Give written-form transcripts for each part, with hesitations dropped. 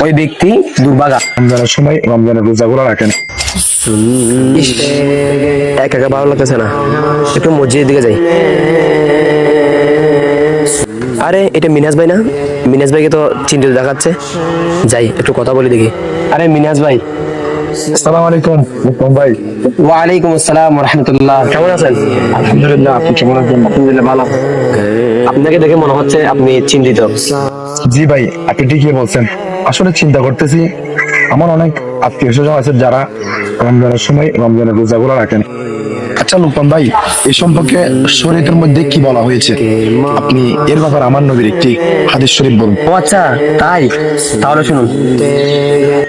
ওই ব্যক্তি দুর্ভাগা। রমজানের সময় রমজানের রোজাগুলো রাখেন। ইস, একা একা ভালো লাগতেছে না, একটু মসজিদের দিকে যাই। আরে এটা মিনাজ ভাই না? মিনাজ ভাইকে তো চিন্তিত দেখাচ্ছে, যাই একটু কথা বলে দেখি। আরে মিনাজ ভাই। আসসালামু আলাইকুম লুকমান ভাই। ওয়ালাইকুম আসসালাম ওয়া রাহমাতুল্লাহ, কেমন আছেন? আলহামদুলিল্লাহ, আপনি কেমন আছেন? আলহামদুলিল্লাহ ভালো। আপনাকে দেখে মনে হচ্ছে আপনি চিন্তিত। জি ভাই, আপনি ঠিকই বলছেন। আসলে চিন্তা করতেছি, আমার অনেক আত্মীয় স্বজন আছে যারা রমজানের সময় রমজানের রোজাগুলো রাখেন। আচ্ছা লুকমান ভাই, এই সম্পর্কে শরীয়তের মধ্যে কি বলা হয়েছে? আপনি এর ব্যাপারে আমার নবীর একটি হাদিস শরীফ বলুন। ও আচ্ছা, তাই? তাহলে শুনুন।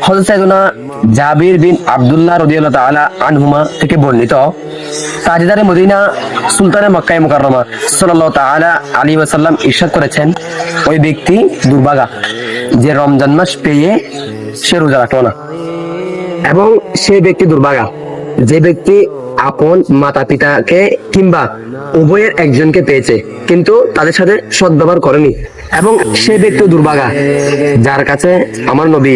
হযরত সাইয়েদনা জাবির বিন আব্দুল্লাহ রাদিয়াল্লাহু তাআলা আনহুমা থেকে বর্ণিত, তাজদারে মদিনা সুলতানে মক্কা মুকাররমা সাল্লাল্লাহু তাআলা আলাইহি ওয়াসাল্লাম ইরশাদ করেছেন, ওই ব্যক্তি দুর্ভাগা যে রমজান মাস পেয়ে সে রোজা রাখলো না। এবং সেই ব্যক্তি দুর্ভাগা যে ব্যক্তি আপন মাতা পিতাকে কিংবা উভয়ের একজনকে পেয়েছে কিন্তু তাদের সাথে সদ্ব্যবহার করেনি। এবং সে ব্যক্তি দুর্ভাগা যার কাছে আমার নবী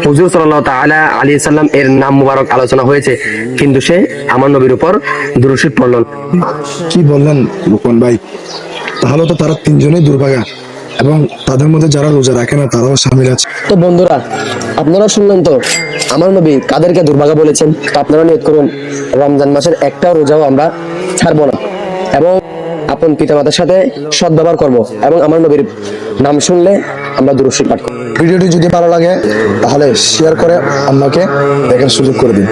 হুজুর সাল্লাল্লাহু তাআলা আলাইহি সাল্লাম এর নাম মুবারক আলোচনা হয়েছে কিন্তু সে আমার নবীর উপর দুরূদ শরীফ পড়ল না। কি বললেন লুকমান ভাই? তাহলে তো তারা তিনজনেই দুর্ভাগা এবং তাদের মধ্যে যারা রোজা রাখে না তারাও শামিল আছে। তো বন্ধুরা, আপনারা শুনলেন তো আমার নবী কাদেরকে দুর্ভাগা বলেছেন। তো আপনারা নিয়ত করুন রমজান মাসের একটাও রোজাও আমরা ছাড়বো না এবং আপন পিতামাতার সাথে সদ্ব্যবহার করব এবং আমার নবীর নাম শুনলে আমরা দুরূদ শরীফ পাঠ করব। ভিডিওটি যদি ভালো লাগে তাহলে শেয়ার করে অন্যকে দেখার সুযোগ করে দিন।